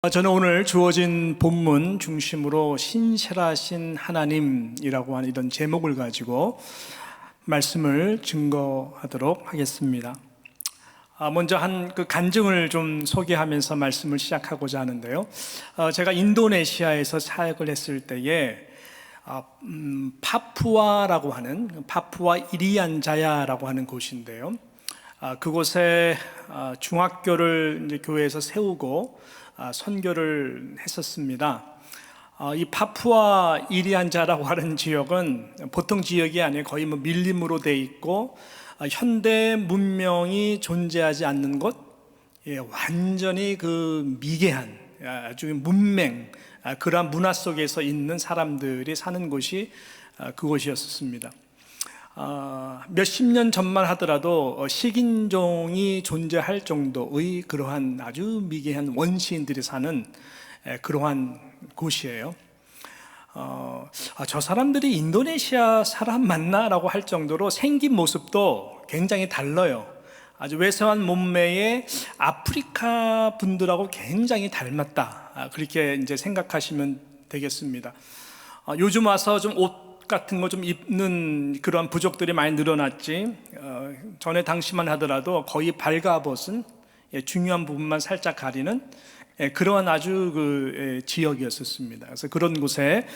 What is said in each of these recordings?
저는 오늘 주어진 본문 중심으로 신실하신 하나님이라고 하는 이런 제목을 가지고 말씀을 증거하도록 하겠습니다. 먼저 한 그 간증을 좀 소개하면서 말씀을 시작하고자 하는데요. 제가 인도네시아에서 사역을 했을 때에 파푸아라고 하는 파푸아 이리안자야라고 하는 곳인데요. 그곳에 중학교를 이제 교회에서 세우고 선교를 했었습니다. 이 파푸아 이리안자라고 하는 지역은 보통 지역이 아니에요. 거의 밀림으로 돼 있고 현대 문명이 존재하지 않는 곳, 완전히 그 미개한 아주 문맹 그러한 문화 속에서 있는 사람들이 사는 곳이 그곳이었습니다. 몇십 년 전만 하더라도 식인종이 존재할 정도의 그러한 아주 미개한 원시인들이 사는 그러한 곳이에요. 저 사람들이 인도네시아 사람 맞나라고 할 정도로 생긴 모습도 굉장히 달라요. 아주 외소한 몸매에 아프리카 분들하고 굉장히 닮았다. 그렇게 이제 생각하시면 되겠습니다. 요즘 와서 좀 옷 같은 거 좀 입는 그런 부족들이 많이 늘어났지, 전에 당시만 하더라도 거의 발가벗은 중요한 부분만 살짝 가리는 그러한 아주 그 지역이었습니다. 그래서 그런 곳에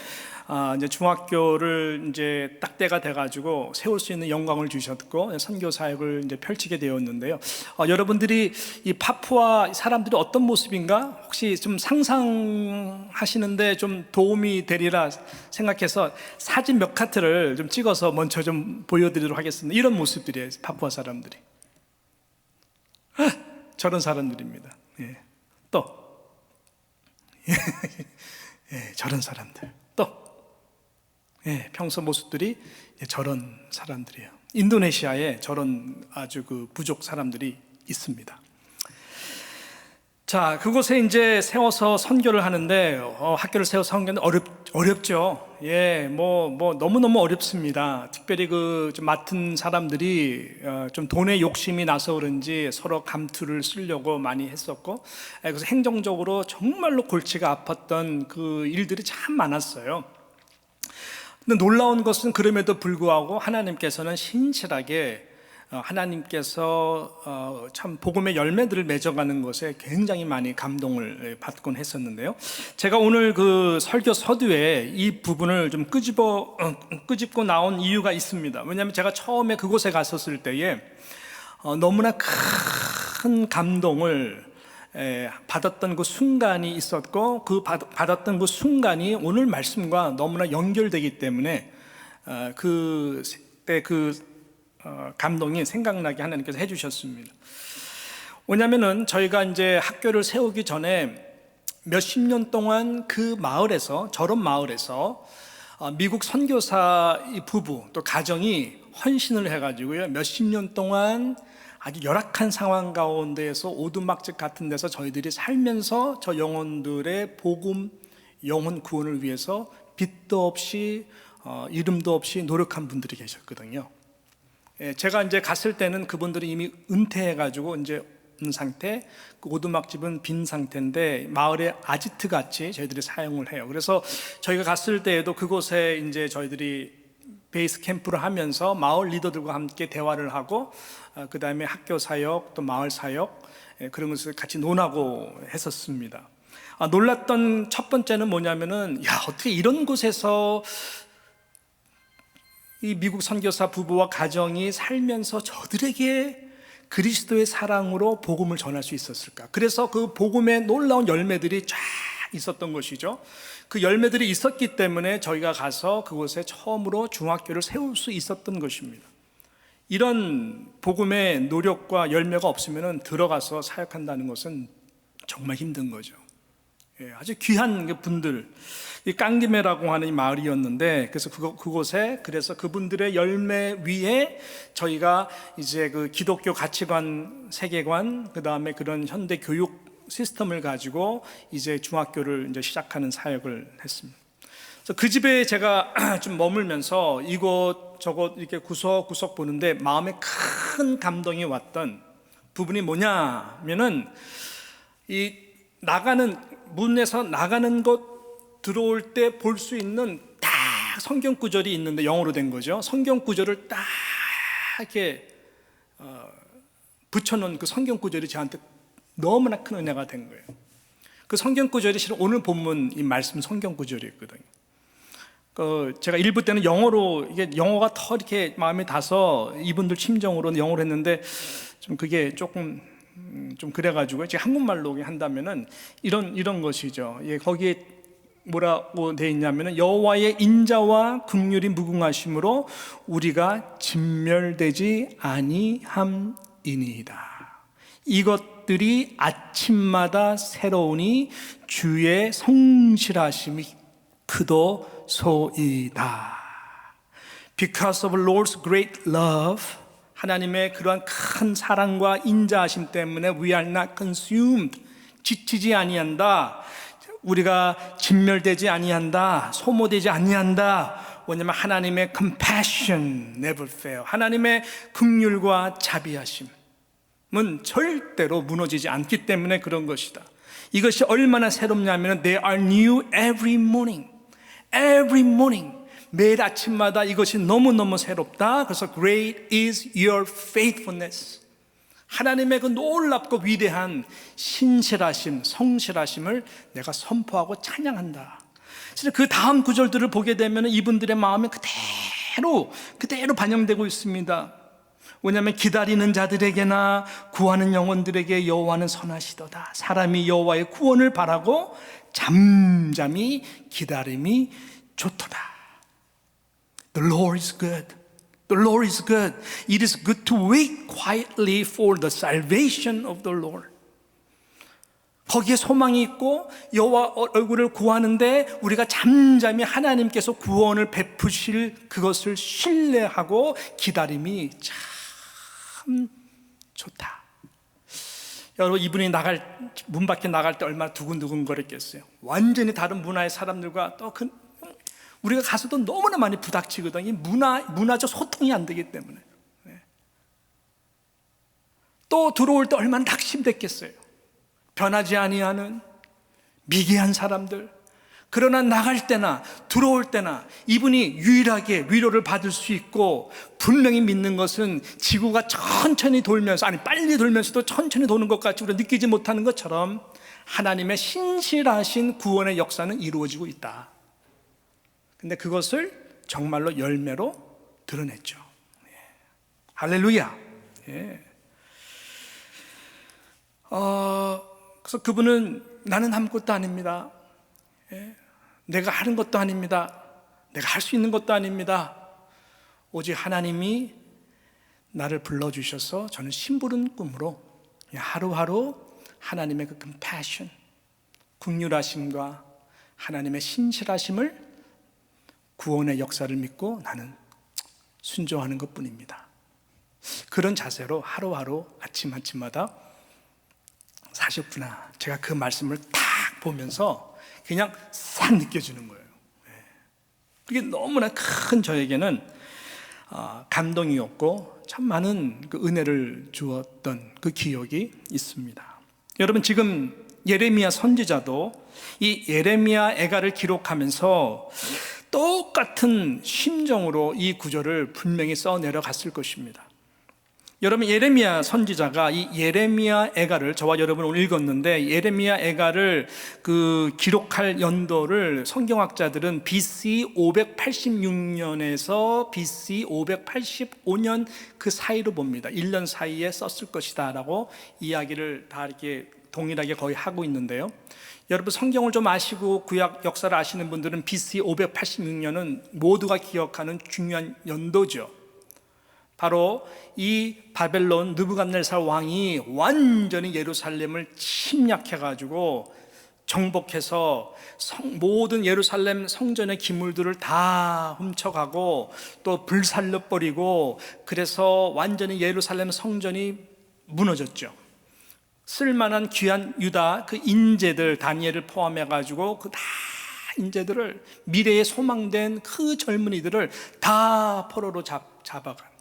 이제 중학교를 이제 딱 때가 돼가지고 세울 수 있는 영광을 주셨고 선교 사역을 이제 펼치게 되었는데요. 여러분들이 이 파푸아 사람들이 어떤 모습인가 혹시 좀 상상하시는데 좀 도움이 되리라 생각해서 사진 몇 카트를 좀 찍어서 먼저 좀 보여드리도록 하겠습니다. 이런 모습들이에요, 파푸아 사람들이. 저런 사람들입니다. 또 저런 사람들. 또 평소 모습들이 저런 사람들이에요. 인도네시아에 저런 아주 그 부족 사람들이 있습니다. 자, 그곳에 이제 세워서 선교를 하는데 학교를 세워서 선교는 어렵죠. 뭐 너무너무 어렵습니다. 특별히 그 좀 맡은 사람들이 좀 돈에 욕심이 나서 그런지 서로 감투를 쓰려고 많이 했었고, 그래서 행정적으로 정말로 골치가 아팠던 그 일들이 참 많았어요. 근데 놀라운 것은 그럼에도 불구하고 하나님께서는 신실하게 하나님께서 참 복음의 열매들을 맺어가는 것에 굉장히 많이 감동을 받곤 했었는데요. 제가 오늘 그 설교 서두에 이 부분을 좀 끄집고 나온 이유가 있습니다. 왜냐하면 제가 처음에 그곳에 갔었을 때에 너무나 큰 감동을 받았던 그 순간이 있었고, 그 받았던 그 순간이 오늘 말씀과 너무나 연결되기 때문에 그때 그 감동이 생각나게 하나님께서 해주셨습니다. 왜냐하면은 저희가 이제 학교를 세우기 전에 몇십 년 동안 그 마을에서, 저런 마을에서 미국 선교사 부부 또 가정이 헌신을 해가지고요, 몇십 년 동안 아주 열악한 상황 가운데에서 오두막집 같은 데서 저희들이 살면서 저 영혼들의 복음, 영혼 구원을 위해서 빚도 없이 이름도 없이 노력한 분들이 계셨거든요. 제가 이제 갔을 때는 그분들이 이미 은퇴해가지고 이제 없는 상태, 그 오두막집은 빈 상태인데 마을의 아지트 같이 저희들이 사용을 해요. 그래서 저희가 갔을 때에도 그곳에 이제 저희들이 베이스 캠프를 하면서 마을 리더들과 함께 대화를 하고, 그 다음에 학교 사역 또 마을 사역 그런 것을 같이 논하고 했었습니다. 놀랐던 첫 번째는 뭐냐면은, 어떻게 이런 곳에서 이 미국 선교사 부부와 가정이 살면서 저들에게 그리스도의 사랑으로 복음을 전할 수 있었을까? 그래서 그 복음의 놀라운 열매들이 쫙 있었던 것이죠. 그 열매들이 있었기 때문에 저희가 가서 그곳에 처음으로 중학교를 세울 수 있었던 것입니다. 이런 복음의 노력과 열매가 없으면 들어가서 사역한다는 것은 정말 힘든 거죠. 아주 귀한 분들, 이 깡기메라고 하는 이 마을이었는데, 그래서 그곳에 그래서 그분들의 열매 위에 저희가 이제 그 기독교 가치관, 세계관, 그 다음에 그런 현대 교육 시스템을 가지고 이제 중학교를 이제 시작하는 사역을 했습니다. 그래서 그 집에 제가 좀 머물면서 이곳저곳 이렇게 구석구석 보는데 마음에 큰 감동이 왔던 부분이 뭐냐면은 이 문에서 나가는 것 들어올 때 볼 수 있는 딱 성경 구절이 있는데, 영어로 된 거죠. 성경 구절을 딱 이렇게 붙여놓은 그 성경 구절이 저한테 너무나 큰 은혜가 된 거예요. 그 성경 구절이 실은 오늘 본문 이 말씀 성경 구절이었거든요. 제가 일부 때는 영어로, 이게 영어가 더 이렇게 마음에 닿아서 이분들 심정으로 영어로 했는데, 좀 그게 조금 좀 그래가지고 제가 한국말로 한다면은 이런 것이죠. 예, 거기에 뭐라고 되어 있냐면은, 여호와의 인자와 긍휼이 무궁하심으로 우리가 진멸되지 아니함이니이다. 이것들이 아침마다 새로우니 주의 성실하심이 크도소이다. Because of Lord's great love, 하나님의 그러한 큰 사랑과 인자하심 때문에 we are not consumed, 지치지 아니한다. 우리가 진멸되지 아니한다, 소모되지 아니한다. 왜냐하면 하나님의 compassion never fail, 하나님의 긍휼과 자비하심은 절대로 무너지지 않기 때문에 그런 것이다. 이것이 얼마나 새롭냐면 they are new every morning. Every morning, 매일 아침마다 이것이 너무너무 새롭다. 그래서 great is your faithfulness, 하나님의 그 놀랍고 위대한 신실하심, 성실하심을 내가 선포하고 찬양한다. 그래서 그 다음 구절들을 보게 되면 이분들의 마음이 그대로 반영되고 있습니다. 왜냐하면 기다리는 자들에게나 구하는 영혼들에게 여호와는 선하시도다. 사람이 여호와의 구원을 바라고 잠잠히 기다림이 좋도다. The Lord is good. The Lord is good. It is good to wait quietly for the salvation of the Lord. 거기에 소망이 있고 여호와 얼굴을 구하는데 우리가 잠잠히 하나님께서 구원을 베푸실 그것을 신뢰하고 기다림이 참 좋다. 여러분, 이분이 문 밖에 나갈 때 얼마나 두근두근 거렸겠어요. 완전히 다른 문화의 사람들과 또 우리가 가서도 너무나 많이 부닥치거든요. 문화적 소통이 안 되기 때문에. 또 들어올 때 얼마나 낙심됐겠어요. 변하지 아니하는 미개한 사람들. 그러나 나갈 때나 들어올 때나 이분이 유일하게 위로를 받을 수 있고, 분명히 믿는 것은 지구가 천천히 돌면서, 아니 빨리 돌면서도 천천히 도는 것 같이 우리가 느끼지 못하는 것처럼 하나님의 신실하신 구원의 역사는 이루어지고 있다. 근데 그것을 정말로 열매로 드러냈죠. 할렐루야. 예. 그래서 그분은 나는 아무것도 아닙니다. 예. 내가 하는 것도 아닙니다. 내가 할 수 있는 것도 아닙니다. 오직 하나님이 나를 불러주셔서 저는 심부름 꿈으로 하루하루 하나님의 그 compassion, 긍휼하심과 하나님의 신실하심을, 구원의 역사를 믿고 나는 순종하는 것뿐입니다. 그런 자세로 하루하루 아침마다 사셨구나. 제가 그 말씀을 딱 보면서 그냥 싹 느껴지는 거예요. 그게 너무나 큰 저에게는 감동이었고 참 많은 그 은혜를 주었던 그 기억이 있습니다. 여러분, 지금 예레미야 선지자도 이 예레미야 애가를 기록하면서 똑같은 심정으로 이 구절을 분명히 써 내려갔을 것입니다. 여러분, 예레미야 선지자가 이 예레미야 애가를, 저와 여러분 오늘 읽었는데, 예레미야 애가를 그 기록할 연도를 성경학자들은 BC 586년에서 BC 585년 그 사이로 봅니다. 1년 사이에 썼을 것이다 라고 이야기를 다 이렇게 동일하게 거의 하고 있는데요. 여러분, 성경을 좀 아시고 구약 역사를 아시는 분들은 BC 586년은 모두가 기억하는 중요한 연도죠. 바로 이 바벨론 느부갓네살 왕이 완전히 예루살렘을 침략해가지고 정복해서 모든 예루살렘 성전의 기물들을 다 훔쳐가고 또 불살려버리고, 그래서 완전히 예루살렘 성전이 무너졌죠. 쓸만한 귀한 유다 그 인재들, 다니엘을 포함해가지고 그 다 인재들을, 미래에 소망된 그 젊은이들을 다 포로로 잡아간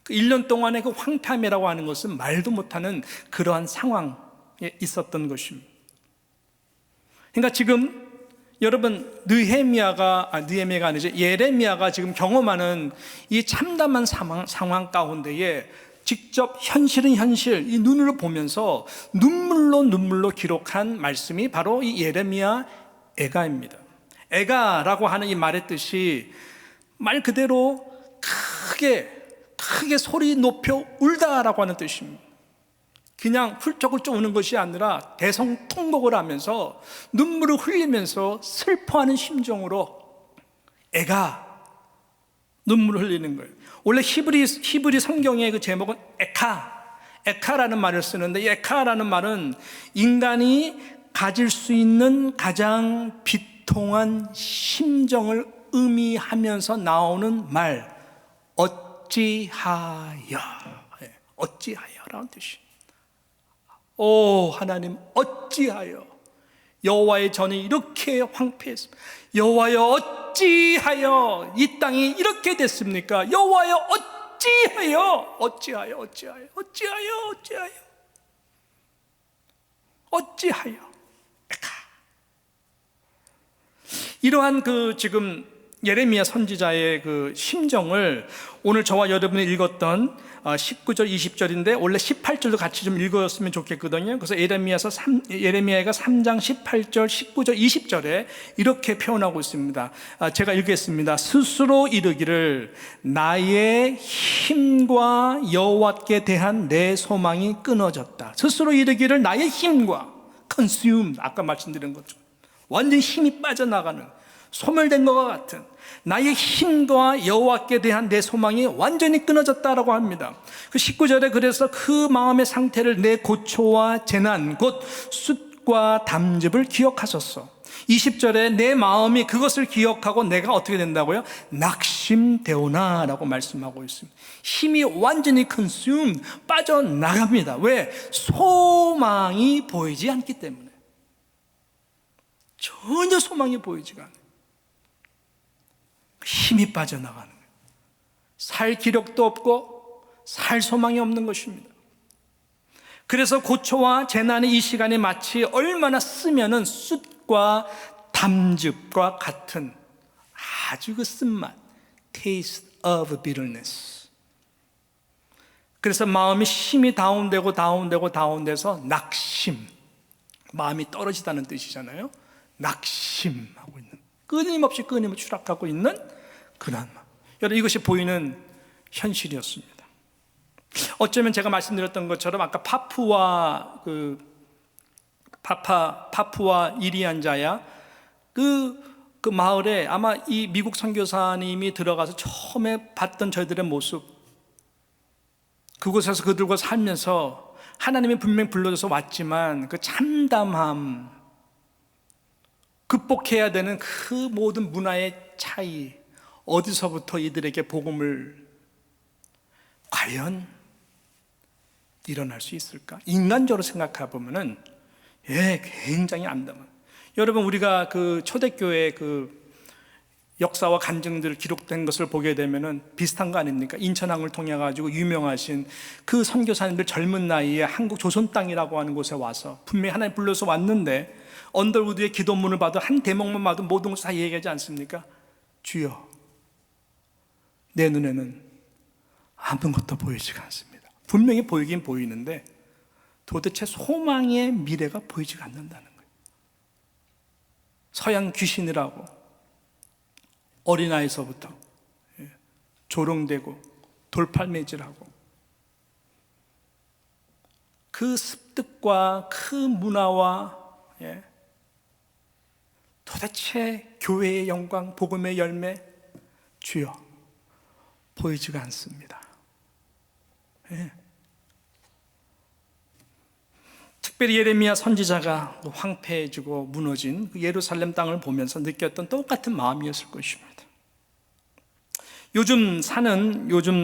그 1년 동안의 그 황폐함이라고 하는 것은 말도 못하는 그러한 상황에 있었던 것입니다. 그러니까 지금 여러분 느헤미야가 아니죠. 예레미야가 지금 경험하는 이 참담한 상황 가운데에 직접 현실은 현실, 이 눈으로 보면서 눈물로 기록한 말씀이 바로 이 예레미야 애가입니다. 애가라고 하는 이 말의 뜻이 말 그대로 크게 소리 높여 울다라고 하는 뜻입니다. 그냥 훌쩍훌쩍 우는 것이 아니라 대성통곡을 하면서 눈물을 흘리면서 슬퍼하는 심정으로 애가 눈물을 흘리는 거예요. 원래 히브리 성경의 그 제목은 에카라는 말을 쓰는데, 이 에카라는 말은 인간이 가질 수 있는 가장 비통한 심정을 의미하면서 나오는 말, 어찌하여라는 뜻이에요. 오 하나님, 어찌하여 여호와의 전이 이렇게 황폐했습니까? 여호와여, 어찌하여 이 땅이 이렇게 됐습니까? 여호와여, 어찌하여 이러한 그 지금 예레미야 선지자의 그 심정을 오늘 저와 여러분이 읽었던 19절 20절인데 원래 18절도 같이 좀 읽었으면 좋겠거든요. 그래서 예레미야가 3장 18절 19절 20절에 이렇게 표현하고 있습니다. 제가 읽겠습니다. 스스로 이르기를 나의 힘과 여호와께 대한 내 소망이 끊어졌다. 스스로 이르기를 나의 힘과 consumed, 아까 말씀드린 것처럼 완전히 힘이 빠져나가는, 소멸된 것과 같은 나의 힘과 여호와께 대한 내 소망이 완전히 끊어졌다라고 합니다. 그 19절에 그래서 그 마음의 상태를 내 고초와 재난 곧 숫과 담즙을 기억하셨어. 20절에 내 마음이 그것을 기억하고 내가 어떻게 된다고요? 낙심되오나라고 말씀하고 있습니다. 힘이 완전히 consumed, 빠져나갑니다. 왜? 소망이 보이지 않기 때문에. 전혀 소망이 보이지가 않아요. 힘이 빠져나가는 거예요. 살 기력도 없고 살 소망이 없는 것입니다. 그래서 고초와 재난의 이 시간이 마치 얼마나 쓰면은 숯과 담즙과 같은 아주 그 쓴맛, taste of bitterness. 그래서 마음이 힘이 다운돼서 낙심, 마음이 떨어지다는 뜻이잖아요. 낙심하고 있는, 끊임없이 추락하고 있는 그런 마음. 여러분, 이것이 보이는 현실이었습니다. 어쩌면 제가 말씀드렸던 것처럼 아까 파푸아 이리안자야 그 마을에 아마 이 미국 선교사님이 들어가서 처음에 봤던 저희들의 모습, 그곳에서 그들과 살면서 하나님이 분명히 불러줘서 왔지만 그 참담함, 극복해야 되는 그 모든 문화의 차이, 어디서부터 이들에게 복음을 과연 일어날 수 있을까? 인간적으로 생각해 보면은 굉장히 암담한. 여러분, 우리가 그 초대교회 그 역사와 간증들 기록된 것을 보게 되면은 비슷한 거 아닙니까? 인천항을 통해 가지고 유명하신 그 선교사님들 젊은 나이에 한국 조선 땅이라고 하는 곳에 와서 분명히 하나님 불러서 왔는데 언더우드의 기도문을 봐도 한 대목만 봐도 모든 것을 다 얘기하지 않습니까? 주여, 내 눈에는 아무것도 보이지가 않습니다. 분명히 보이긴 보이는데 도대체 소망의 미래가 보이지가 않는다는 거예요. 서양 귀신이라고 어린아이서부터 조롱되고 돌팔매질하고 그 습득과 그 문화와 도대체 교회의 영광, 복음의 열매, 주여, 보이지가 않습니다. 특별히 예레미야 선지자가 황폐해지고 무너진 그 예루살렘 땅을 보면서 느꼈던 똑같은 마음이었을 것입니다. 요즘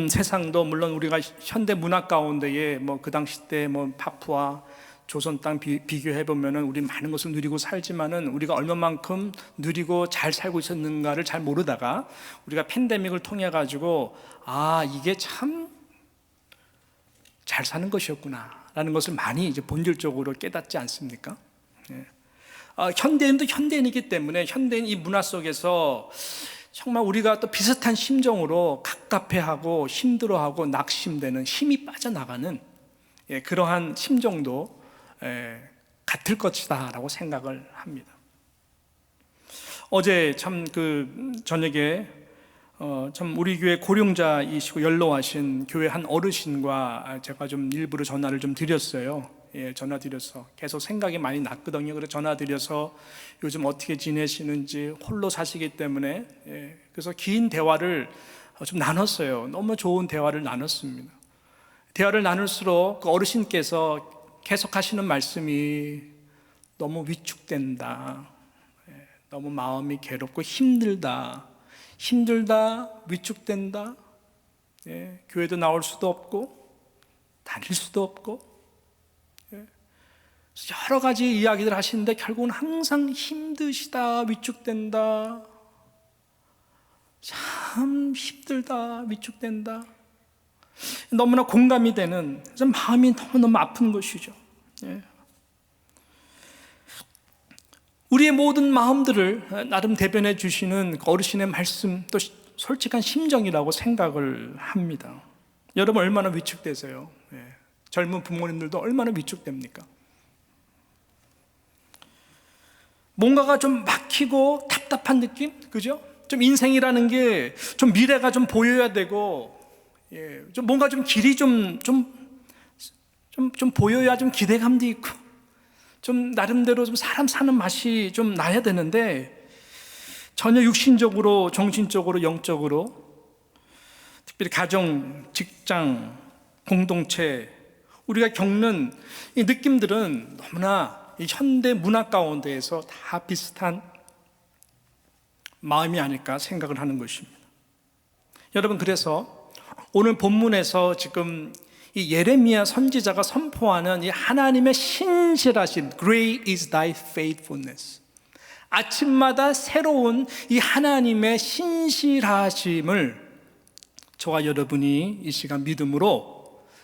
세상도 물론 우리가 현대 문화 가운데에 그 당시 때 파푸아 조선 땅 비교해 보면은 우리 많은 것을 누리고 살지만은 우리가 얼마만큼 누리고 잘 살고 있었는가를 잘 모르다가 우리가 팬데믹을 통해 가지고 이게 참 잘 사는 것이었구나라는 것을 많이 이제 본질적으로 깨닫지 않습니까? 현대인도 현대인이기 때문에 현대인 이 문화 속에서 정말 우리가 또 비슷한 심정으로 갑갑해하고 힘들어하고 낙심되는, 힘이 빠져나가는 그러한 심정도 같을 것이다 라고 생각을 합니다. 어제 참 저녁에 참 우리 교회 고령자이시고 연로하신 교회 한 어르신과 제가 좀 일부러 전화를 좀 드렸어요. 전화 드려서 계속 생각이 많이 났거든요. 그래서 전화 드려서 요즘 어떻게 지내시는지, 홀로 사시기 때문에 그래서 긴 대화를 좀 나눴어요. 너무 좋은 대화를 나눴습니다. 대화를 나눌수록 그 어르신께서 계속 하시는 말씀이 너무 위축된다, 너무 마음이 괴롭고 힘들다, 위축된다, 교회도 나올 수도 없고 다닐 수도 없고 여러 가지 이야기들 하시는데 결국은 항상 힘드시다, 위축된다, 참 힘들다, 위축된다, 너무나 공감이 되는, 마음이 너무너무 아픈 것이죠. 우리의 모든 마음들을 나름 대변해 주시는 어르신의 말씀, 또 솔직한 심정이라고 생각을 합니다. 여러분 얼마나 위축되세요? 젊은 부모님들도 얼마나 위축됩니까? 뭔가가 좀 막히고 답답한 느낌? 그죠? 좀 인생이라는 게 좀 미래가 좀 보여야 되고, 좀 뭔가 좀 길이 좀 보여야 좀 기대감도 있고, 좀 나름대로 좀 사람 사는 맛이 좀 나야 되는데, 전혀 육신적으로, 정신적으로, 영적으로, 특별히 가정, 직장, 공동체, 우리가 겪는 이 느낌들은 너무나 이 현대 문화 가운데에서 다 비슷한 마음이 아닐까 생각을 하는 것입니다. 여러분, 그래서 오늘 본문에서 지금 이 예레미야 선지자가 선포하는 이 하나님의 신실하신 Great is thy faithfulness, 아침마다 새로운 이 하나님의 신실하심을 저와 여러분이 이 시간 믿음으로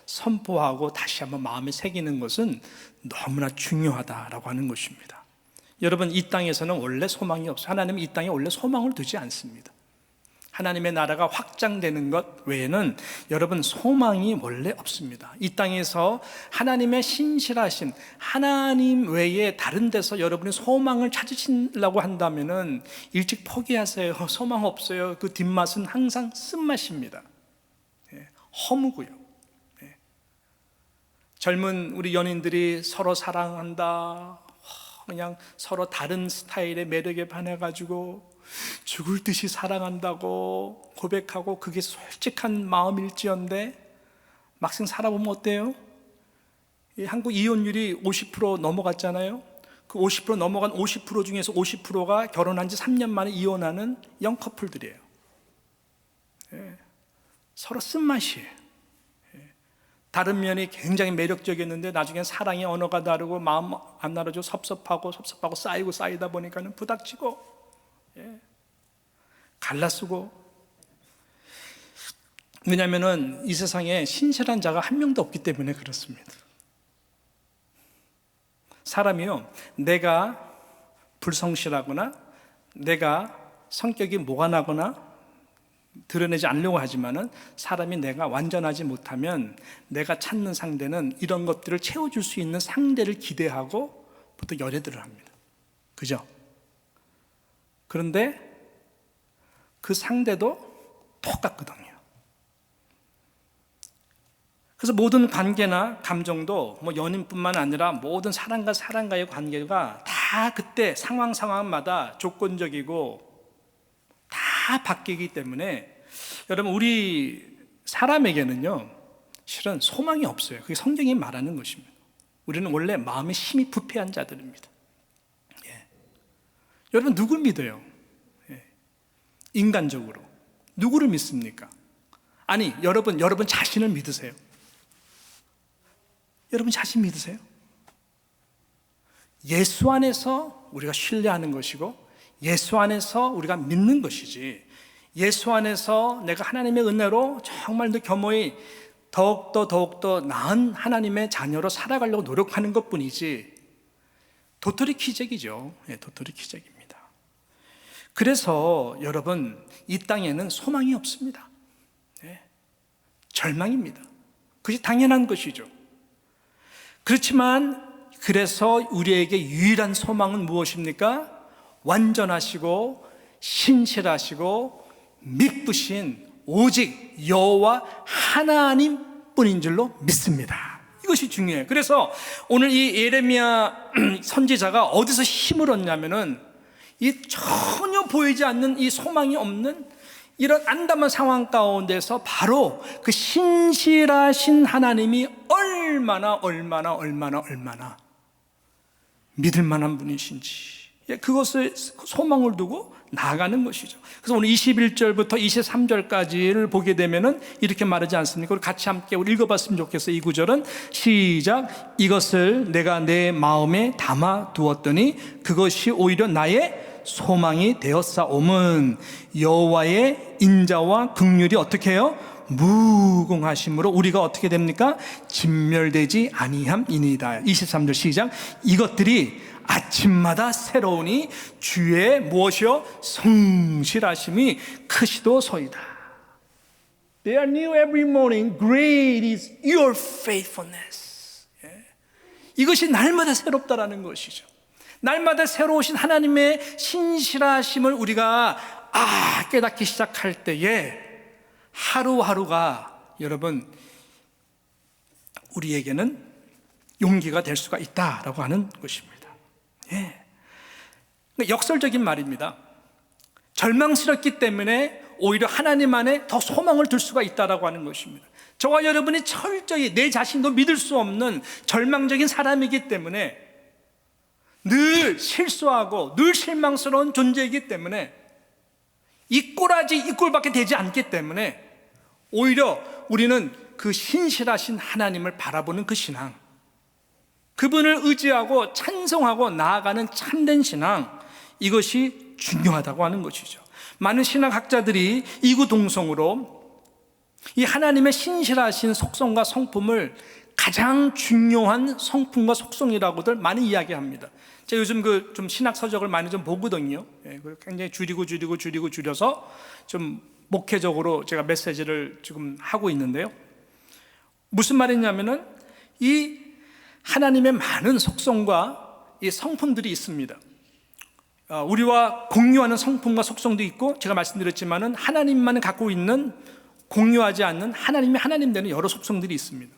선포하고 다시 한번 마음에 새기는 것은 너무나 중요하다라고 하는 것입니다. 여러분, 이 땅에서는 원래 소망이 없어요. 하나님은 이 땅에 원래 소망을 두지 않습니다. 하나님의 나라가 확장되는 것 외에는 여러분 소망이 원래 없습니다. 이 땅에서 하나님의 신실하신 하나님 외에 다른 데서 여러분이 소망을 찾으시려고 한다면은 일찍 포기하세요. 소망 없어요. 그 뒷맛은 항상 쓴맛입니다. 허무고요. 젊은 우리 연인들이 서로 사랑한다, 그냥 서로 다른 스타일의 매력에 반해가지고 죽을 듯이 사랑한다고 고백하고 그게 솔직한 마음일지언데 막상 살아보면 어때요? 한국 이혼율이 50% 넘어갔잖아요. 그 50% 넘어간 50% 중에서 50%가 결혼한 지 3년 만에 이혼하는 영커플들이에요. 서로 쓴맛이에요. 다른 면이 굉장히 매력적이었는데 나중에 사랑의 언어가 다르고 마음 안 나눠줘 섭섭하고 쌓이다 보니까는 부닥치고 갈라쓰고. 왜냐하면은 이 세상에 신실한 자가 한 명도 없기 때문에 그렇습니다. 사람이요, 내가 불성실하거나 내가 성격이 모간하거나 드러내지 않으려고 하지만은 사람이 내가 완전하지 못하면 내가 찾는 상대는 이런 것들을 채워줄 수 있는 상대를 기대하고 보통 연애들을 합니다. 그죠? 그런데 그 상대도 똑같거든요. 그래서 모든 관계나 감정도 뭐 연인뿐만 아니라 모든 사람과 사람과의 관계가 다 그때 상황마다 조건적이고 다 바뀌기 때문에 여러분, 우리 사람에게는요 실은 소망이 없어요. 그게 성경이 말하는 것입니다. 우리는 원래 마음에 심히 부패한 자들입니다. 여러분, 누굴 믿어요? 인간적으로 누구를 믿습니까? 아니, 여러분 자신을 믿으세요? 여러분 자신 믿으세요? 예수 안에서 우리가 신뢰하는 것이고 예수 안에서 우리가 믿는 것이지, 예수 안에서 내가 하나님의 은혜로 정말 더 겸허히 더욱더 나은 하나님의 자녀로 살아가려고 노력하는 것뿐이지, 도토리 키재기죠. 예, 도토리 키재기입니다. 그래서 여러분, 이 땅에는 소망이 없습니다. 예, 절망입니다. 그것이 당연한 것이죠. 그렇지만 그래서 우리에게 유일한 소망은 무엇입니까? 완전하시고 신실하시고 믿으신 오직 여호와 하나님뿐인 줄로 믿습니다. 이것이 중요해요. 그래서 오늘 이 예레미야 선지자가 어디서 힘을 얻냐면은 이 전혀 보이지 않는 이 소망이 없는 이런 암담한 상황 가운데서 바로 그 신실하신 하나님이 얼마나 믿을 만한 분이신지 그것을 소망을 두고 나아가는 것이죠. 그래서 오늘 21절부터 23절까지를 보게 되면은 이렇게 말하지 않습니까? 우리 같이 함께 읽어봤으면 좋겠어요. 이 구절은 시작. 이것을 내가 내 마음에 담아 두었더니 그것이 오히려 나의 소망이 되었사옴은 여호와의 인자와 긍휼이 어떻게 해요? 무궁하심으로 우리가 어떻게 됩니까? 진멸되지 아니함이니이다. 23절 시작. 이것들이 아침마다 새로우니 주의 무엇이요? 성실하심이 크시도소이다. They are new every morning. Great is your faithfulness. 이것이 날마다 새롭다라는 것이죠. 날마다 새로우신 하나님의 신실하심을 우리가 깨닫기 시작할 때에 하루하루가 여러분 우리에게는 용기가 될 수가 있다라고 하는 것입니다. 예. 역설적인 말입니다. 절망스럽기 때문에 오히려 하나님 안에 더 소망을 둘 수가 있다라고 하는 것입니다. 저와 여러분이 철저히 내 자신도 믿을 수 없는 절망적인 사람이기 때문에 늘 실수하고 늘 실망스러운 존재이기 때문에 이 꼴밖에 되지 않기 때문에 오히려 우리는 그 신실하신 하나님을 바라보는 그 신앙, 그분을 의지하고 찬송하고 나아가는 참된 신앙, 이것이 중요하다고 하는 것이죠. 많은 신학학자들이 이구동성으로 이 하나님의 신실하신 속성과 성품을 가장 중요한 성품과 속성이라고들 많이 이야기합니다. 제가 요즘 좀 신학 서적을 많이 좀 보거든요. 굉장히 줄여서 좀 목회적으로 제가 메시지를 지금 하고 있는데요. 무슨 말이냐면은 이 하나님의 많은 속성과 이 성품들이 있습니다. 우리와 공유하는 성품과 속성도 있고, 제가 말씀드렸지만은 하나님만 갖고 있는 공유하지 않는 하나님이 하나님 되는 여러 속성들이 있습니다.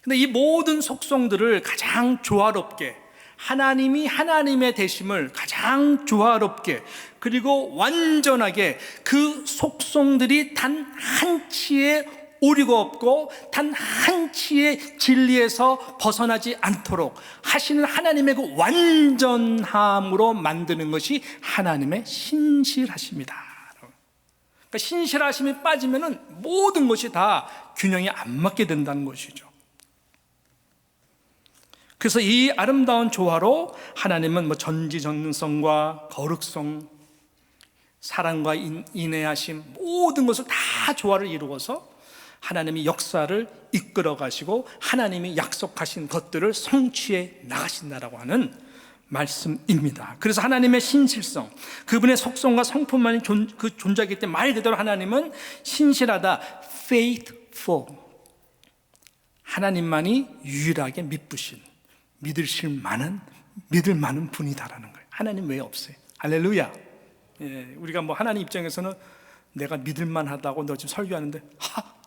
근데 이 모든 속성들을 가장 조화롭게, 하나님이 하나님의 되심을 가장 조화롭게 그리고 완전하게 그 속성들이 단 한치의 오류가 없고 단 한치의 진리에서 벗어나지 않도록 하시는 하나님의 그 완전함으로 만드는 것이 하나님의 신실하심이다. 그러니까 신실하심이 빠지면은 모든 것이 다 균형이 안 맞게 된다는 것이죠. 그래서 이 아름다운 조화로 하나님은 전지전능성과 거룩성, 사랑과 인내하심, 모든 것을 다 조화를 이루어서 하나님이 역사를 이끌어 가시고 하나님이 약속하신 것들을 성취해 나가신다라고 하는 말씀입니다. 그래서 하나님의 신실성, 그분의 속성과 성품만이 존재하기 때문에 말 그대로 하나님은 신실하다, faithful, 하나님만이 유일하게 믿을 만한 분이다라는 거예요. 하나님 외에 없어요. 할렐루야. 우리가 하나님 입장에서는 내가 믿을만하다고 너 지금 설교하는데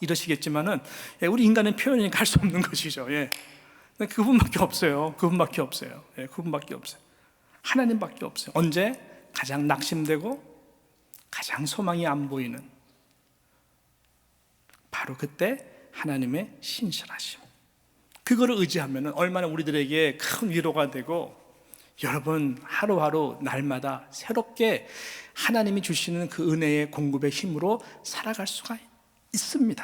이러시겠지만은 우리 인간의 표현이 할 수 없는 것이죠. 그분밖에 없어요. 그분밖에 없어요. 하나님밖에 없어요. 언제 가장 낙심되고 가장 소망이 안 보이는 바로 그때 하나님의 신실하심, 그거를 의지하면 얼마나 우리들에게 큰 위로가 되고, 여러분 하루하루 날마다 새롭게 하나님이 주시는 그 은혜의 공급의 힘으로 살아갈 수가 있습니다.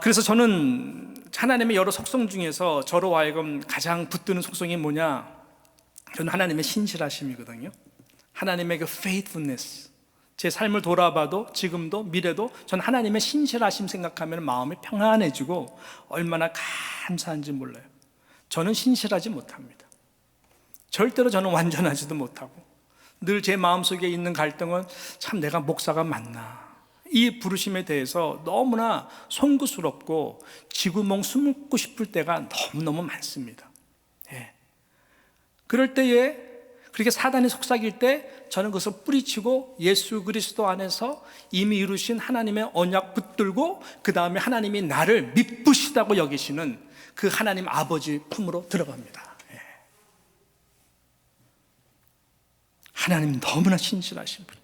그래서 저는 하나님의 여러 속성 중에서 저로 하여금 가장 붙드는 속성이 뭐냐, 저는 하나님의 신실하심이거든요. 하나님의 그 faithfulness, 제 삶을 돌아봐도 지금도 미래도 저는 하나님의 신실하심 생각하면 마음이 평안해지고 얼마나 감사한지 몰라요. 저는 신실하지 못합니다. 절대로 저는 완전하지도 못하고 늘 제 마음속에 있는 갈등은 참 내가 목사가 맞나, 이 부르심에 대해서 너무나 송구스럽고 지구멍 숨고 싶을 때가 너무너무 많습니다. 예. 그럴 때에 그렇게 사단이 속삭일 때 저는 그것을 뿌리치고 예수 그리스도 안에서 이미 이루신 하나님의 언약 붙들고 그 다음에 하나님이 나를 미쁘시다고 여기시는 그 하나님 아버지 품으로 들어갑니다. 예. 하나님 너무나 신실하신 분.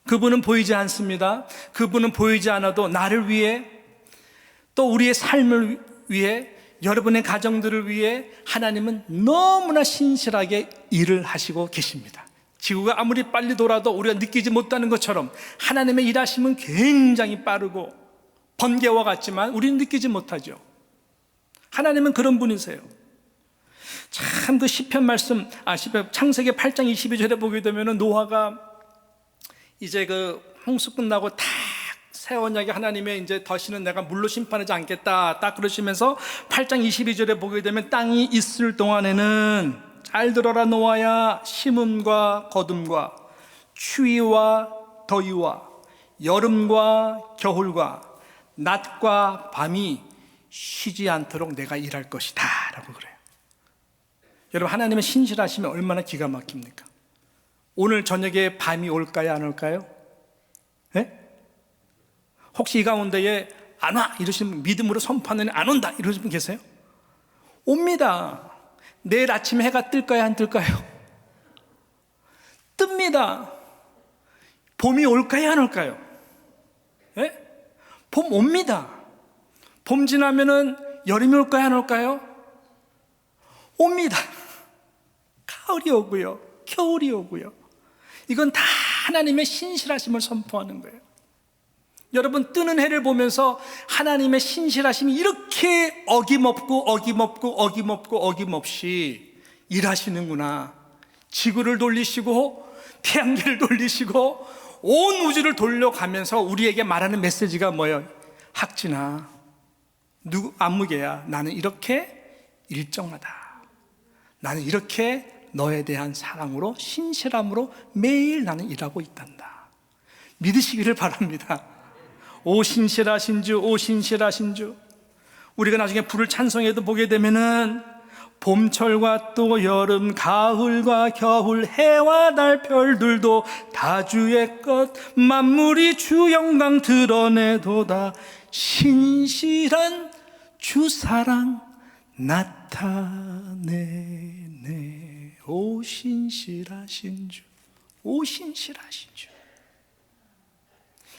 그분은 보이지 않습니다. 그분은 보이지 않아도 나를 위해, 또 우리의 삶을 위해, 여러분의 가정들을 위해 하나님은 너무나 신실하게 일을 하시고 계십니다. 지구가 아무리 빨리 돌아도 우리가 느끼지 못하는 것처럼 하나님의 일하심은 굉장히 빠르고 번개와 같지만 우리는 느끼지 못하죠. 하나님은 그런 분이세요. 참 그 시편 말씀, 창세기 8장 22절에 보게 되면 노아가 이제 그 홍수 끝나고 딱 새 언약의 하나님의 이제 다시는 내가 물로 심판하지 않겠다 딱 그러시면서 8장 22절에 보게 되면 땅이 있을 동안에는, 잘 들어라 노아야, 심음과 거둠과 추위와 더위와 여름과 겨울과 낮과 밤이 쉬지 않도록 내가 일할 것이다 라고 그래요. 여러분, 하나님의 신실하시면 얼마나 기가 막힙니까? 오늘 저녁에 밤이 올까요, 안 올까요? 네? 혹시 이 가운데에 안 와 이러시는 분, 믿음으로 선포하는 안 온다 이러시는 분 계세요? 옵니다. 내일 아침에 해가 뜰까요, 안 뜰까요? 뜹니다. 봄이 올까요, 안 올까요? 네? 봄 옵니다. 봄 지나면은 여름이 올까요, 안 올까요? 옵니다. 가을이 오고요, 겨울이 오고요. 이건 다 하나님의 신실하심을 선포하는 거예요. 여러분, 뜨는 해를 보면서 하나님의 신실하심이 이렇게 어김없이 일하시는구나. 지구를 돌리시고 태양계를 돌리시고 온 우주를 돌려가면서 우리에게 말하는 메시지가 뭐예요? 학진아, 누구 안무개야, 나는 이렇게 일정하다. 나는 이렇게 너에 대한 사랑으로, 신실함으로 매일 나는 일하고 있단다. 믿으시기를 바랍니다. 오 신실하신 주, 오 신실하신 주. 우리가 나중에 부를 찬송에도 보게 되면은 봄철과 또 여름, 가을과 겨울, 해와 달, 별들도 다 주의 것, 만물이 주 영광 드러내도다. 신실한 주 사랑 나타내네. 오 신실하신 주, 오 신실하신 주.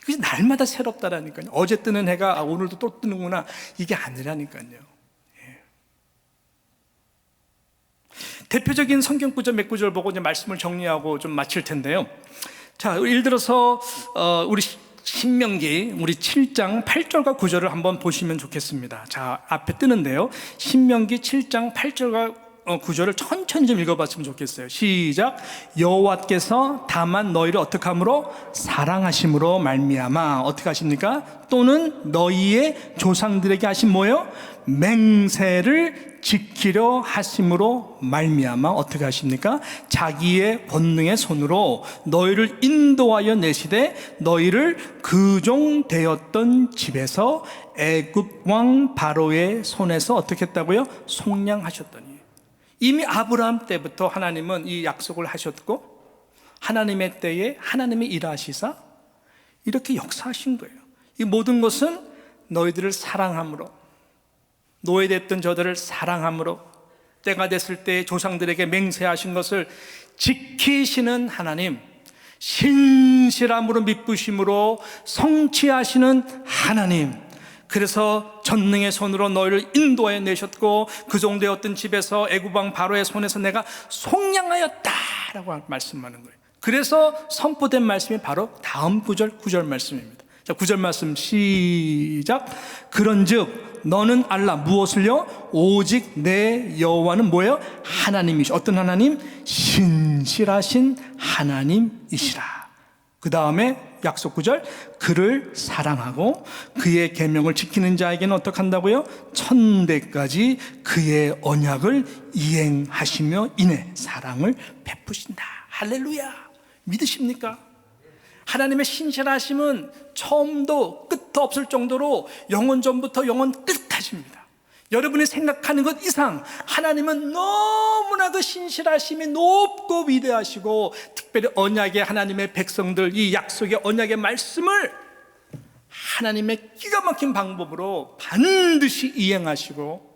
그게 날마다 새롭다라니까요. 어제 뜨는 해가 오늘도 또 뜨는구나, 이게 아니라니까요. 예. 대표적인 성경 구절 몇 구절 보고 이제 말씀을 정리하고 좀 마칠 텐데요. 자, 예를 들어서 우리 신명기 우리 7장 8절과 9절을 한번 보시면 좋겠습니다. 자, 앞에 뜨는데요. 신명기 7장 8절과 9절을 천천히 좀 읽어봤으면 좋겠어요. 시작. 여호와께서 다만 너희를 어떻게 함으로? 사랑하심으로 말미암아 어떻게 하십니까? 또는 너희의 조상들에게 하신 뭐예요? 맹세를 지키려 하심으로 말미암아 어떻게 하십니까? 자기의 권능의 손으로 너희를 인도하여 내시되 너희를 그종되었던 집에서 애굽 왕 바로의 손에서 어떻게 했다고요? 속량하셨더니. 이미 아브라함 때부터 하나님은 이 약속을 하셨고 하나님의 때에 하나님이 일하시사 이렇게 역사하신 거예요. 이 모든 것은 너희들을 사랑함으로, 노예됐던 저들을 사랑함으로, 때가 됐을 때 조상들에게 맹세하신 것을 지키시는 하나님, 신실함으로 미쁘심으로 성취하시는 하나님. 그래서 전능의 손으로 너희를 인도해 내셨고 그종되었던 집에서 애굽 왕 바로의 손에서 내가 속량하였다라고 말씀하는 거예요. 그래서 선포된 말씀이 바로 다음 구절 9절 말씀입니다. 자, 9절 말씀 시작. 그런즉 너는 알라 무엇을요? 오직 내 여호와는 뭐예요? 하나님이시. 어떤 하나님? 신실하신 하나님이시라. 그 다음에 약속 구절, 그를 사랑하고 그의 계명을 지키는 자에게는 어떻게 한다고요? 천대까지 그의 언약을 이행하시며 이내 사랑을 베푸신다. 할렐루야. 믿으십니까? 하나님의 신실하심은 처음도 끝도 없을 정도로 영원 전부터 영원 끝까지입니다. 여러분이 생각하는 것 이상 하나님은 너무나 그 신실하심이 높고 위대하시고, 특별히 언약의 하나님의 백성들, 이 약속의 언약의 말씀을 하나님의 기가 막힌 방법으로 반드시 이행하시고,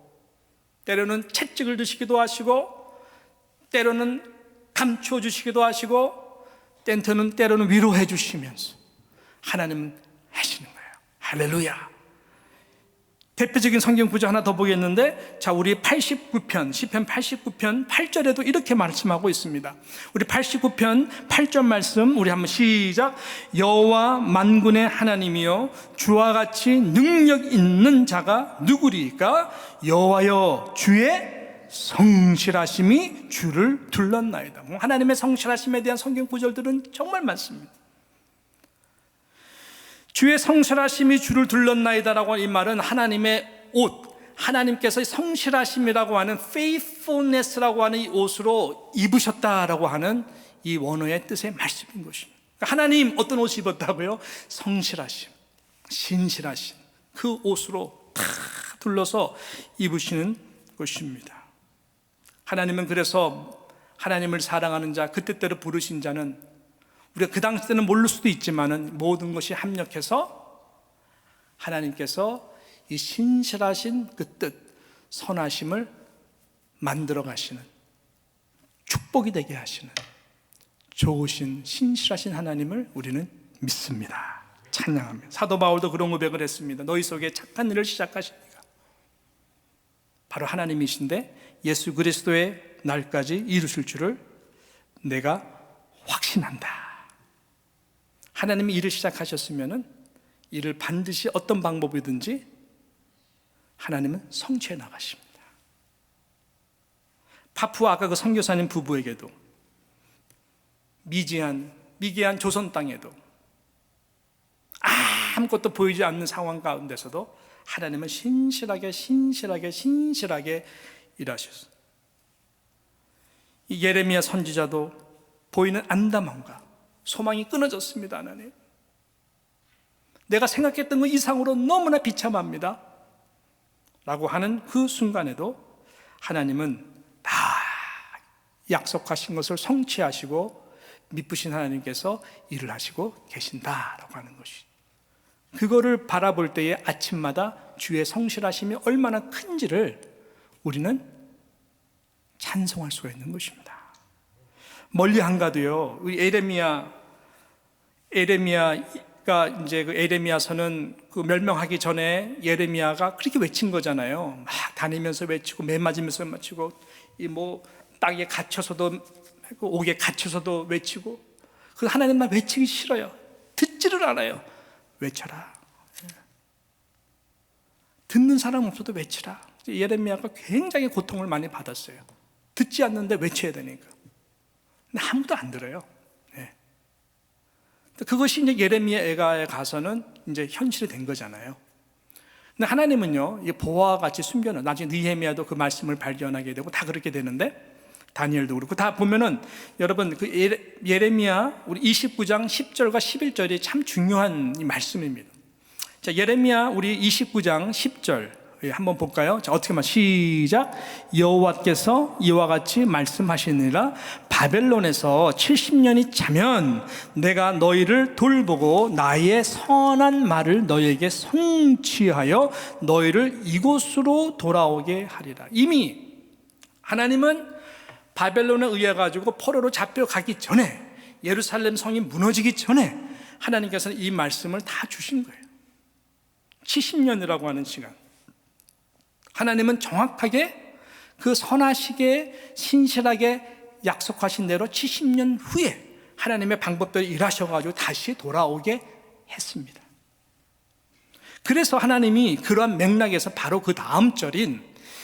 때로는 채찍을 드시기도 하시고, 때로는 감추어 주시기도 하시고, 때로는 위로해 주시면서 하나님은 하시는 거예요. 할렐루야. 대표적인 성경 구절 하나 더 보겠는데, 자, 우리 89편, 시편 89편 8절에도 이렇게 말씀하고 있습니다. 우리 89편 8절 말씀 우리 한번 시작. 여호와 만군의 하나님이여 주와 같이 능력 있는 자가 누구리까? 여호와여 주의 성실하심이 주를 둘렀나이다. 하나님의 성실하심에 대한 성경 구절들은 정말 많습니다. 주의 성실하심이 주를 둘렀나이다라고 하는 이 말은 하나님의 옷, 하나님께서 성실하심이라고 하는 faithfulness라고 하는 이 옷으로 입으셨다라고 하는 이 원어의 뜻의 말씀인 것입니다. 그러니까 하나님 어떤 옷 입었다고요? 성실하심, 신실하심, 그 옷으로 다 둘러서 입으시는 것입니다. 하나님은 그래서 하나님을 사랑하는 자, 그 뜻대로 부르신 자는, 우리가 그 당시 때는 모를 수도 있지만은 모든 것이 합력해서 하나님께서 이 신실하신 그 뜻, 선하심을 만들어 가시는, 축복이 되게 하시는 좋으신 신실하신 하나님을 우리는 믿습니다. 찬양합니다. 사도 바울도 그런 고백을 했습니다. 너희 속에 착한 일을 시작하시니까 바로 하나님이신데 예수 그리스도의 날까지 이루실 줄을 내가 확신한다. 하나님이 일을 시작하셨으면 일을 반드시 어떤 방법이든지 하나님은 성취해 나가십니다. 파푸아 아까 그 선교사님 부부에게도, 미개한 조선 땅에도 아무것도 보이지 않는 상황 가운데서도 하나님은 신실하게 일하셨어요. 이 예레미야 선지자도 보이는 안담함과 소망이 끊어졌습니다. 하나님, 내가 생각했던 것 이상으로 너무나 비참합니다 라고 하는 그 순간에도 하나님은 다 약속하신 것을 성취하시고 미쁘신 하나님께서 일을 하시고 계신다라고 하는 것이, 그거를 바라볼 때에 아침마다 주의 성실하심이 얼마나 큰지를 우리는 찬송할 수가 있는 것입니다. 멀리 안 가도요, 우리 에레미야가 이제 그 에레미야서는 그 멸명하기 전에 예레미야가 그렇게 외친 거잖아요. 막 다니면서 외치고, 매 맞으면서 외치고, 이 뭐 땅에 갇혀서도, 옥에 갇혀서도 외치고, 그 하나님 나 외치기 싫어요. 듣지를 않아요. 외쳐라. 듣는 사람 없어도 외치라. 예레미야가 굉장히 고통을 많이 받았어요. 듣지 않는데 외쳐야 되니까. 근데 아무도 안 들어요. 네. 그것이 이제 예레미야에 가서는 이제 현실이 된 거잖아요. 근데 하나님은요, 이 보화와 같이 숨겨놓은, 나중에 느헤미야도 그 말씀을 발견하게 되고 다 그렇게 되는데, 다니엘도 그렇고 다 보면은 여러분 그 예레미야 우리 29장 10절과 11절이 참 중요한 이 말씀입니다. 자, 예레미야 우리 29장 10절 한번 볼까요? 자, 어떻게 시작. 여호와께서 이와 같이 말씀하시니라. 바벨론에서 70년이 차면 내가 너희를 돌보고 나의 선한 말을 너희에게 성취하여 너희를 이곳으로 돌아오게 하리라. 이미 하나님은 바벨론에 의해 가지고 포로로 잡혀가기 전에, 예루살렘 성이 무너지기 전에 하나님께서는 이 말씀을 다 주신 거예요. 70년이라고 하는 시간, 하나님은 정확하게 그 선하시게 신실하게 약속하신 대로 70년 후에 하나님의 방법대로 일하셔가지고 다시 돌아오게 했습니다. 그래서 하나님이 그러한 맥락에서 바로 그 다음 절인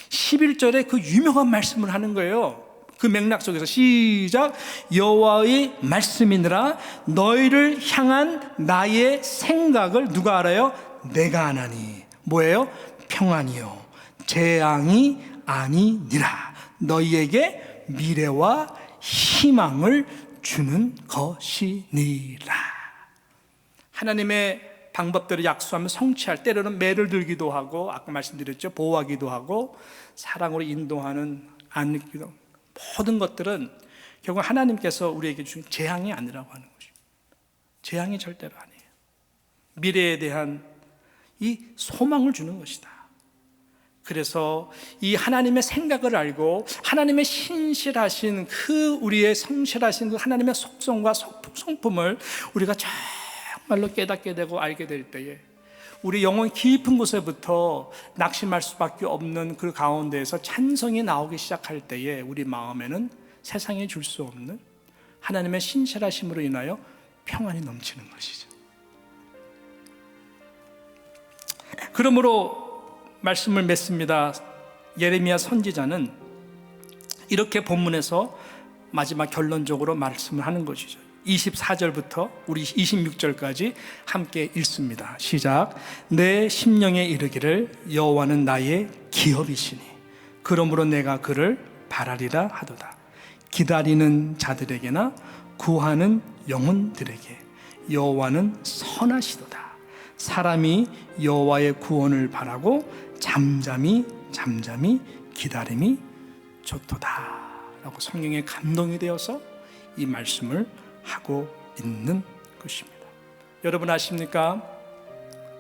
11절에 그 유명한 말씀을 하는 거예요. 그 맥락 속에서 시작. 여호와의 말씀이니라. 너희를 향한 나의 생각을 누가 알아요? 내가 아나니. 뭐예요? 평안이요 재앙이 아니니라. 너희에게 미래와 희망을 주는 것이니라. 하나님의 방법대로 약속하면 성취할, 때로는 매를 들기도 하고, 아까 말씀드렸죠, 보호하기도 하고, 사랑으로 인도하는, 안기도, 모든 것들은 결국 하나님께서 우리에게 주신 재앙이 아니라고 하는 것입니다. 재앙이 절대로 아니에요. 미래에 대한 이 소망을 주는 것이다. 그래서 이 하나님의 생각을 알고 하나님의 신실하신 그 우리의 성실하신 그 하나님의 속성과 성품을 우리가 정말로 깨닫게 되고 알게 될 때에 우리 영혼 깊은 곳에부터 낙심할 수밖에 없는 그 가운데에서 찬송이 나오기 시작할 때에 우리 마음에는 세상에 줄 수 없는 하나님의 신실하심으로 인하여 평안이 넘치는 것이죠. 그러므로 말씀을 맺습니다. 예레미야 선지자는 이렇게 본문에서 마지막 결론적으로 말씀을 하는 것이죠. 24절부터 우리 26절까지 함께 읽습니다. 시작. 내 심령에 이르기를 여호와는 나의 기업이시니 그러므로 내가 그를 바라리라 하도다. 기다리는 자들에게나 구하는 영혼들에게 여호와는 선하시도다. 사람이 여호와의 구원을 바라고 잠잠히 기다림이 좋도다 라고 성경에 감동이 되어서 이 말씀을 하고 있는 것입니다. 여러분 아십니까?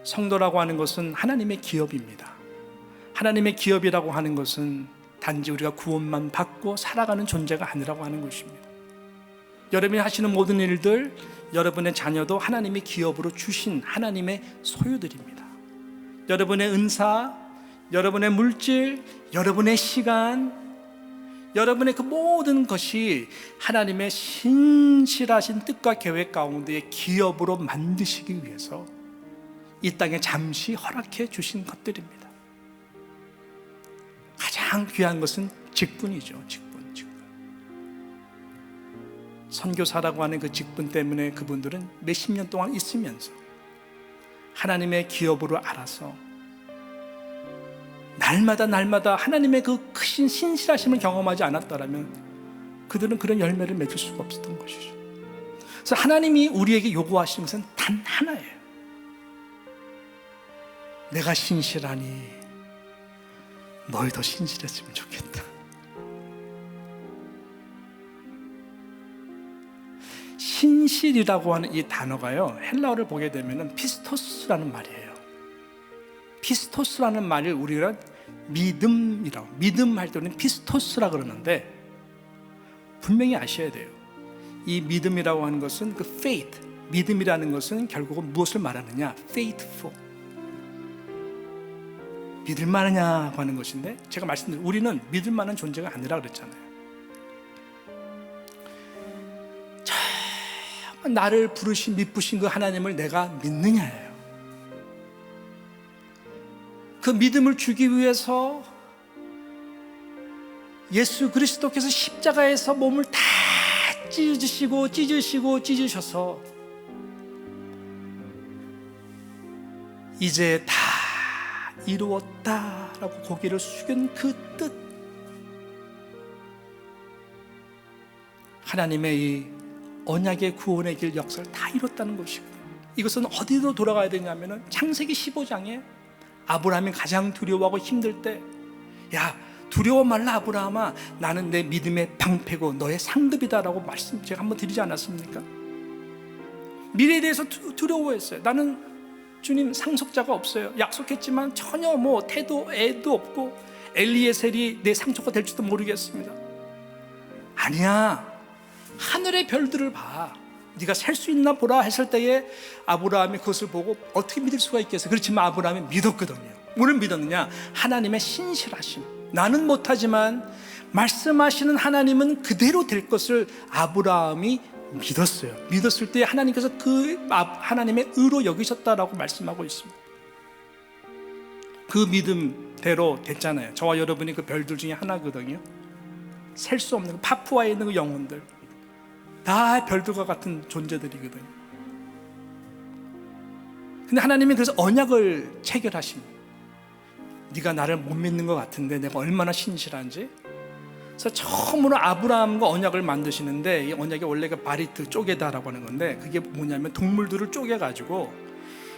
성도라고 하는 것은 하나님의 기업입니다. 하나님의 기업이라고 하는 것은 단지 우리가 구원만 받고 살아가는 존재가 아니라고 하는 것입니다. 여러분이 하시는 모든 일들, 여러분의 자녀도 하나님의 기업으로 주신 하나님의 소유들입니다. 여러분의 은사, 여러분의 물질, 여러분의 시간, 여러분의 그 모든 것이 하나님의 신실하신 뜻과 계획 가운데의 기업으로 만드시기 위해서 이 땅에 잠시 허락해 주신 것들입니다. 가장 귀한 것은 직분이죠. 직분. 선교사라고 하는 그 직분 때문에 그분들은 몇십 년 동안 있으면서 하나님의 기업으로 알아서 날마다 하나님의 그 크신 신실하심을 경험하지 않았더라면 그들은 그런 열매를 맺을 수가 없었던 것이죠. 그래서 하나님이 우리에게 요구하시는 것은 단 하나예요. 내가 신실하니 너희도 신실했으면 좋겠다. 신실이라고 하는 이 단어가요, 헬라어를 보게 되면 피스토스라는 말이에요. 피스토스라는 말을 우리가 믿음이라고, 믿음할 때는 피스토스라 그러는데 분명히 아셔야 돼요. 이 믿음이라고 하는 것은 그 faith, 믿음이라는 것은 결국은 무엇을 말하느냐? faithful, 믿을 만하냐고 하는 것인데, 제가 말씀드린 우리는 믿을 만한 존재가 아니라 그랬잖아요. 나를 부르신, 믿으신 그 하나님을 내가 믿느냐예요. 그 믿음을 주기 위해서 예수 그리스도께서 십자가에서 몸을 다 찢으셔서 이제 다 이루었다라고 고개를 숙인 그 뜻, 하나님의 이 언약의 구원의 길 역사를 다 이뤘다는 것이거든요. 이것은 어디로 돌아가야 되냐면은 창세기 15장에 아브라함이 가장 두려워하고 힘들 때, 야 두려워 말라 아브라함아, 나는 내 믿음의 방패고 너의 상급이다라고 말씀 제가 한번 드리지 않았습니까? 미래에 대해서 두려워했어요. 나는 주님 상속자가 없어요. 약속했지만 전혀 태도 애도 없고 엘리에셀이 내 상속자 될지도 모르겠습니다. 아니야, 하늘의 별들을 봐, 네가 살 수 있나 보라 했을 때에 아브라함이 그것을 보고 어떻게 믿을 수가 있겠어요? 그렇지만 아브라함이 믿었거든요. 뭐를 믿었느냐? 하나님의 신실하심. 나는 못하지만 말씀하시는 하나님은 그대로 될 것을 아브라함이 믿었어요. 믿었을 때 하나님께서 그 하나님의 의로 여기셨다라고 말씀하고 있습니다. 그 믿음대로 됐잖아요. 저와 여러분이 그 별들 중에 하나거든요. 셀 수 없는 파푸아에 있는 그 영혼들 다 별들과 같은 존재들이거든요. 근데 하나님이 그래서 언약을 체결하십니다. 네가 나를 못 믿는 것 같은데 내가 얼마나 신실한지. 그래서 처음으로 아브라함과 언약을 만드시는데, 이 언약이 원래가 바리트 쪼개다라고 하는 건데, 그게 뭐냐면 동물들을 쪼개가지고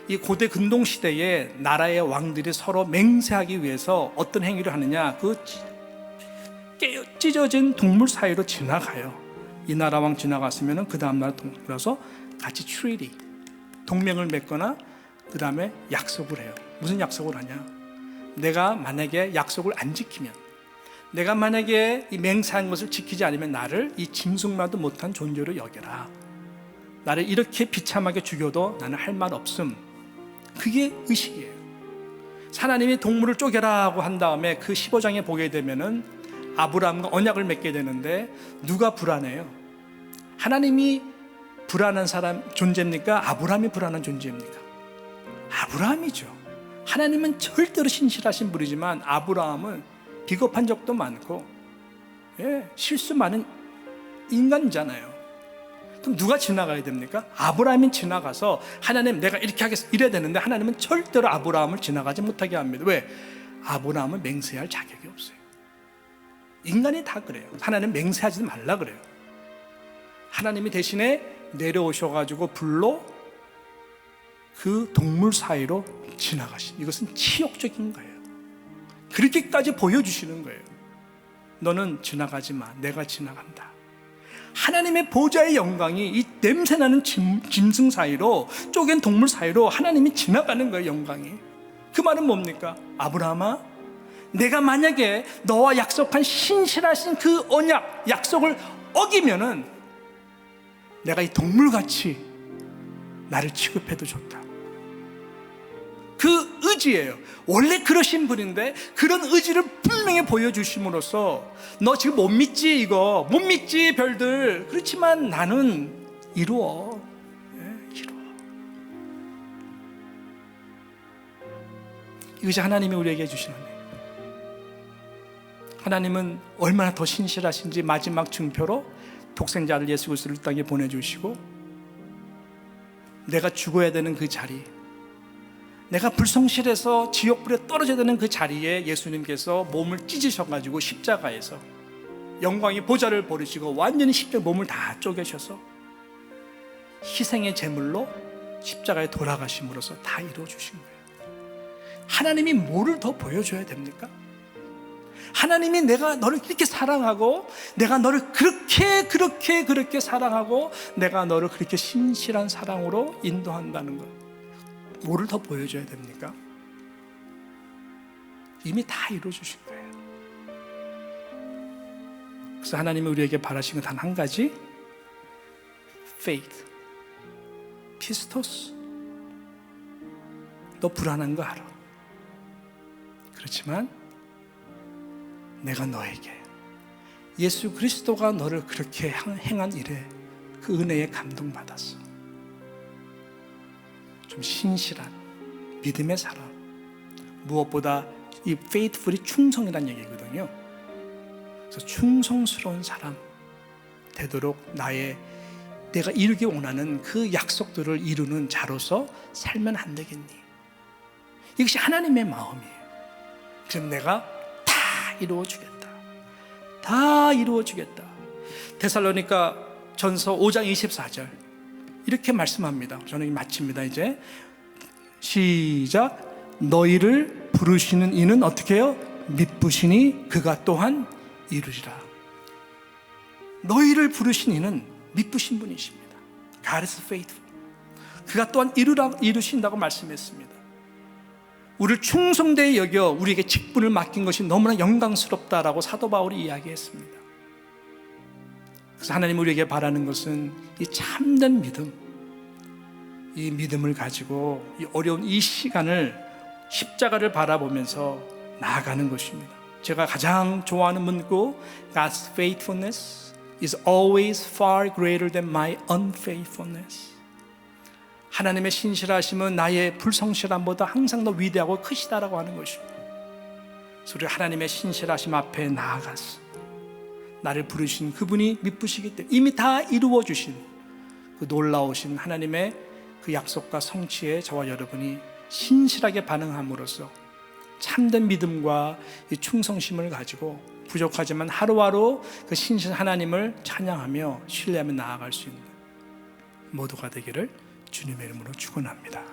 이 고대 근동 시대에 나라의 왕들이 서로 맹세하기 위해서 어떤 행위를 하느냐, 그 찢어진 동물 사이로 지나가요. 이 나라 왕 지나갔으면 그 다음 나라 동물에서 같이 트리티, 동맹을 맺거나 그 다음에 약속을 해요. 무슨 약속을 하냐, 내가 만약에 약속을 안 지키면, 내가 만약에 이 맹세한 것을 지키지 않으면 나를 이 짐승만도 못한 존재로 여겨라. 나를 이렇게 비참하게 죽여도 나는 할 말 없음. 그게 의식이에요. 하나님이 동물을 쪼개라고 한 다음에 그 15장에 보게 되면은 아브라함과 언약을 맺게 되는데, 누가 불안해요? 하나님이 불안한 사람 존재입니까? 아브라함이 불안한 존재입니까? 아브라함이죠. 하나님은 절대로 신실하신 분이지만 아브라함은 비겁한 적도 많고, 실수 많은 인간이잖아요. 그럼 누가 지나가야 됩니까? 아브라함이 지나가서 하나님 내가 이렇게 하겠어 이래야 되는데, 하나님은 절대로 아브라함을 지나가지 못하게 합니다. 왜? 아브라함은 맹세할 자격이 없어요. 인간이 다 그래요. 하나님 맹세하지 말라 그래요. 하나님이 대신에 내려오셔가지고 불로 그 동물 사이로 지나가신, 이것은 치욕적인 거예요. 그렇게까지 보여주시는 거예요. 너는 지나가지 마, 내가 지나간다. 하나님의 보좌의 영광이 이 냄새나는 짐승 사이로, 쪼갠 동물 사이로 하나님이 지나가는 거예요. 영광이. 그 말은 뭡니까? 아브라함아, 내가 만약에 너와 약속한 신실하신 그 언약, 약속을 어기면은 내가 이 동물같이 나를 취급해도 좋다. 그 의지예요. 원래 그러신 분인데 그런 의지를 분명히 보여주심으로써, 너 지금 못 믿지? 이거 못 믿지? 별들. 그렇지만 나는 이루어. 이루어. 이것이 하나님이 우리에게 주시는 은혜. 하나님은 얼마나 더 신실하신지 마지막 증표로 독생자를 예수 그리스도를 땅에 보내주시고, 내가 죽어야 되는 그 자리, 내가 불성실해서 지옥불에 떨어져야 되는 그 자리에 예수님께서 몸을 찢으셔가지고 십자가에서 영광의 보좌를 버리시고 완전히 십자가 몸을 다 쪼개셔서 희생의 제물로 십자가에 돌아가심으로써 다 이루어주신 거예요. 하나님이 뭐를 더 보여줘야 됩니까? 하나님이 내가 너를 이렇게 사랑하고, 내가 너를 그렇게 사랑하고, 내가 너를 그렇게 신실한 사랑으로 인도한다는 것, 뭐를 더 보여줘야 됩니까? 이미 다 이루어주신 거예요. 그래서 하나님이 우리에게 바라신 건 단 한 가지, faith, 피스토스. 너 불안한 거 알아. 그렇지만 내가 너에게, 예수 그리스도가 너를 그렇게 행한 일에 그 은혜에 감동받았어. 좀 신실한 믿음의 사람, 무엇보다 이 faithful이 충성이라는 얘기거든요. 그래서 충성스러운 사람 되도록 내가 이루기 원하는 그 약속들을 이루는 자로서 살면 안 되겠니? 이것이 하나님의 마음이에요. 그럼 내가 다 이루어주겠다. 다 이루어주겠다. 데살로니가 전서 5장 24절 이렇게 말씀합니다. 저는 마칩니다. 이제 시작. 너희를 부르시는 이는 어떻게 해요? 미쁘시니 그가 또한 이루리라. 너희를 부르신 이는 미쁘신 분이십니다. God is faithful. 그가 또한 이루신다고 말씀했습니다. 우리를 충성되이 여겨 우리에게 직분을 맡긴 것이 너무나 영광스럽다라고 사도 바울이 이야기했습니다. 그래서 하나님 우리에게 바라는 것은 이 참된 믿음, 이 믿음을 가지고 이 어려운 이 시간을, 십자가를 바라보면서 나아가는 것입니다. 제가 가장 좋아하는 문구, God's faithfulness is always far greater than my unfaithfulness. 하나님의 신실하심은 나의 불성실함보다 항상 더 위대하고 크시다라고 하는 것입니다. 그래서 우리 하나님의 신실하심 앞에 나아가서 나를 부르신 그분이 미쁘시기 때문에 이미 다 이루어 주신 그 놀라우신 하나님의 그 약속과 성취에 저와 여러분이 신실하게 반응함으로써 참된 믿음과 이 충성심을 가지고 부족하지만 하루하루 그 신실 하나님을 찬양하며 신뢰하며 나아갈 수 있는 모두가 되기를 주님의 이름으로 축원합니다.